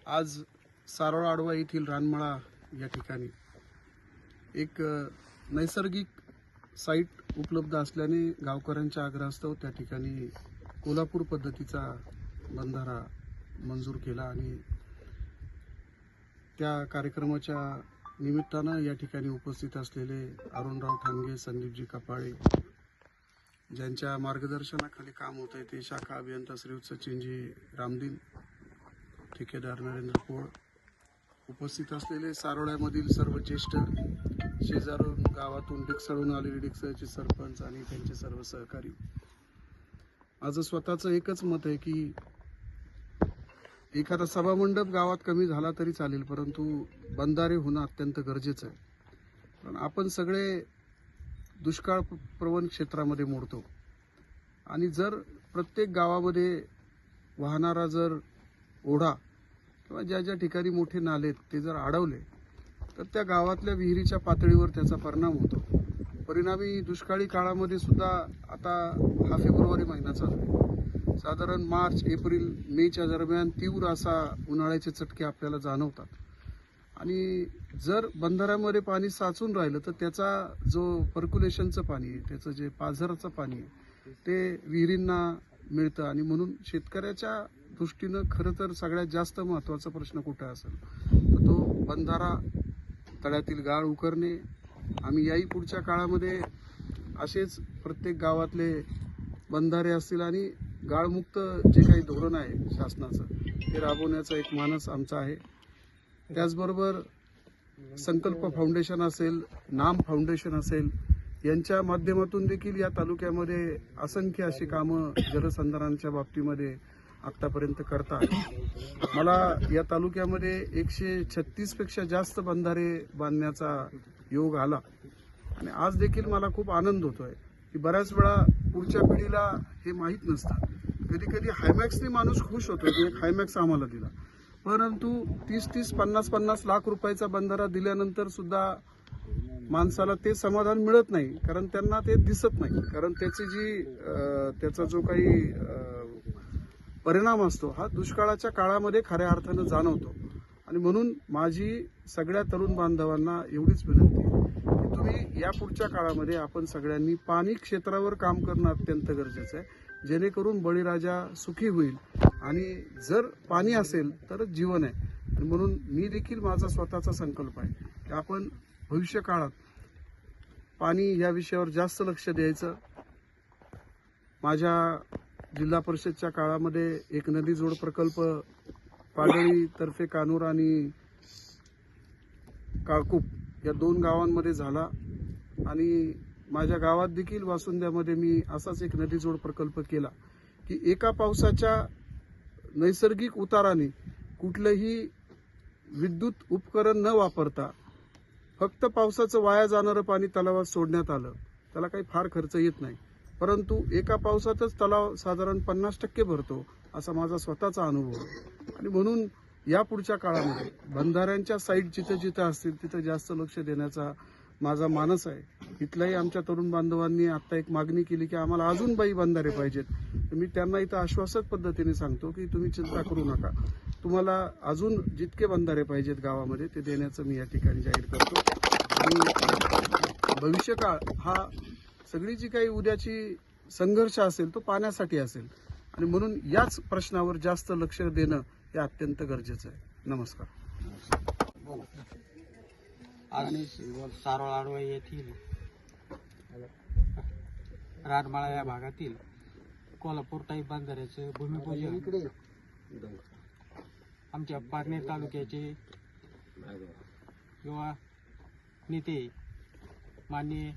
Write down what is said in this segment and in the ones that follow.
आज सारोळ आडवा येथील रानमळा या ठिकाणी एक नैसर्गिक साईट उपलब्ध असल्याने गावकऱ्यांच्या आग्रहास्तव त्या ठिकाणी कोल्हापूर पद्धतीचा बंधारा मंजूर केला आणि त्या कार्यक्रमाच्या निमित्तानं या ठिकाणी उपस्थित असलेले अरुणराव ठाणगे, संदीपजी कपाळे ज्यांच्या मार्गदर्शनाखाली काम होत आहे ते शाखा अभियंता श्रीयुत सचिनजी रामदीन, ठेकेदार नरेंद्र पोळ, उपस्थित असलेले सारोळ्यामधील सर्व ज्येष्ठ, शेजारून गावातून डिकसळून आलेले डिकसळचे सरपंच आणि त्यांचे सर्व सहकारी. माझं स्वतःचं एकच मत आहे की एखादा सभामंडप गावात कमी झाला तरी चालेल, परंतु बंधारे होणं अत्यंत गरजेचं आहे. कारण आपण सगळे दुष्काळ प्रवण क्षेत्रामध्ये मोडतो आणि जर प्रत्येक गावामध्ये वाहणारा जर ओढा किंवा ज्या ज्या ठिकाणी मोठे नाले ते जर अडवले तर त्या गावातल्या विहिरीच्या पातळीवर त्याचा परिणाम होतो. परिणामी दुष्काळी काळामध्ये सुद्धा आता हा फेब्रुवारी महिना चालू आहे, साधारण मार्च, एप्रिल, मेच्या दरम्यान तीव्र असा उन्हाळ्याचे चटके आपल्याला जाणवतात आणि जर बंधाऱ्यामध्ये पाणी साचून राहिलं तर त्याचा जो पर्क्युलेशनचं पाणी आहे, त्याचं जे पाझरचं पाणी आहे ते विहिरींना मिळतं आणि म्हणून शेतकऱ्याच्या दृष्टीनं खरं तर सगळ्यात जास्त महत्त्वाचा प्रश्न कुठं असेल तर तो बंधारा, तळ्यातील गाळ उकरणे. आम्ही याही पुढच्या काळामध्ये असेच प्रत्येक गावातले बंधारे असतील आणि गाळमुक्त जे काही धोरण आहे शासनाचं ते राबवण्याचा एक मानस आमचा आहे. त्याचबरोबर संकल्प फाउंडेशन असेल, नाम फाउंडेशन असेल, यांच्या माध्यमातून देखील या तालुक्यामध्ये असंख्य अशी कामं जलसंधारणाच्या बाबतीमध्ये आतापर्यंत करतात. मला या तालुक्यामध्ये 136 पेक्षा जास्त बंधारे बांधण्याचा योग आला आणि आज देखील मला खूप आनंद होतोय की बऱ्याच वेळा पुढच्या पिढीला हे माहीत नसतं. कधी कधी हायमॅक्सने माणूस खुश होतो की एक हायमॅक्स आम्हाला दिला, परंतु 30-30, 50-50 लाख रुपयाचा बंधारा दिल्यानंतर सुद्धा माणसाला ते समाधान मिळत नाही, कारण त्यांना ते दिसत नाही. कारण त्याचा जो काही परिणाम असतो हा दुष्काळाच्या काळामध्ये खऱ्या अर्थानं जाणवतो. आणि म्हणून माझी सगळ्या तरुण बांधवांना एवढीच विनंती आहे की तुम्ही या पुढच्या काळामध्ये आपण सगळ्यांनी पाणी क्षेत्रावर काम करणं अत्यंत गरजेचं आहे, जेणेकरून बळीराजा सुखी होईल आणि जर पाणी असेल तर जीवन आहे. आणि म्हणून मी देखील माझा स्वतःचा संकल्प आहे की आपण भविष्य काळात पाणी या विषयावर जास्त लक्ष द्यायचं. माझ्या जिल्हा परिषदच्या काळामध्ये एक नदी जोड प्रकल्प पाडळी तर्फे कानूर आणि काळकूप या 2 गावांमध्ये झाला आणि माझ्या गावात देखील वासुंद्यामध्ये मी असाच एक नदी जोड प्रकल्प केला की एका पावसाच्या नैसर्गिक उताराने कुठलंही विद्युत उपकरण न वापरता फक्त पावसाचं वाया जाणारं पाणी तलावात सोडण्यात आलं. त्याला काही फार खर्च येत नाही, परंतु एका पावसातच तलाव साधारण 50% भरतो असा माझा स्वतःचा अनुभव. आणि म्हणून या पुढच्या काळामध्ये बंधाऱ्यांच्या साईट जिथं जिथं असतील तिथं जास्त लक्ष देण्याचा माझा मानस आहे. इथल्याही आमच्या तरुण बांधवांनी आता एक मागणी केली की आम्हाला अजून बाई बंधारे पाहिजेत, तर मी त्यांना इथं आश्वासक पद्धतीने सांगतो की तुम्ही चिंता करू नका, तुम्हाला अजून जितके बंधारे पाहिजेत गावामध्ये ते देण्याचं मी या ठिकाणी जाहीर करतो. आणि भविष्यकाळ हा सगळी जी काही उद्याची संघर्ष असेल तो पाण्यासाठी असेल आणि म्हणून याच प्रश्नावर जास्त लक्ष देणं हे अत्यंत गरजेचं आहे. नमस्कार. आज सारोळ आडवा येथील रानमाळा या भागातील कोल्हापूर टाईप बंधाऱ्याचं भूमिपूजन आमच्या पारनेर तालुक्याचे युवा नेते माननीय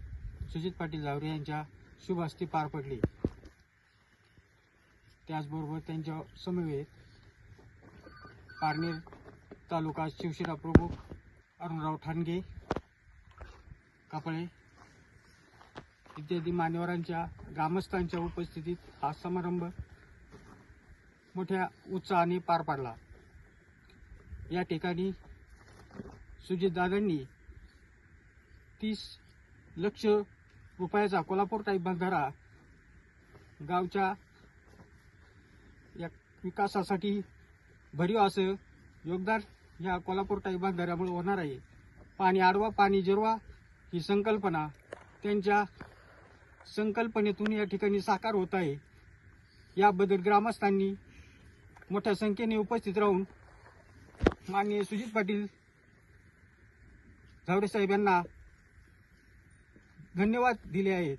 सुजित पाटील जावरे यांच्या शुभ हस्ते पार पडले. त्याचबरोबर त्यांच्या समवेत पारनेर तालुका शिवसेना प्रमुख अरुणराव ठाणगे, कपाळे इत्यादी मान्यवरांच्या, ग्रामस्थांच्या उपस्थितीत हा समारंभ मोठ्या उत्साहाने पार पडला. या ठिकाणी सुजितदादांनी 30 लक्ष रुपयाचा कोल्हापूर टाईप बंधारा गावच्या या विकासासाठी भरीव असं योगदान या कोल्हापूर टाई बंधाऱ्यामुळे होणार आहे. पाणी अडवा पाणी जिरवा ही संकल्पना त्यांच्या संकल्पनेतून या ठिकाणी साकार होत आहे. याबद्दल ग्रामस्थांनी मोठ्या संख्येने उपस्थित राहून माननीय सुजित पाटील झावरे साहेब यांना धन्यवाद दिले आहेत.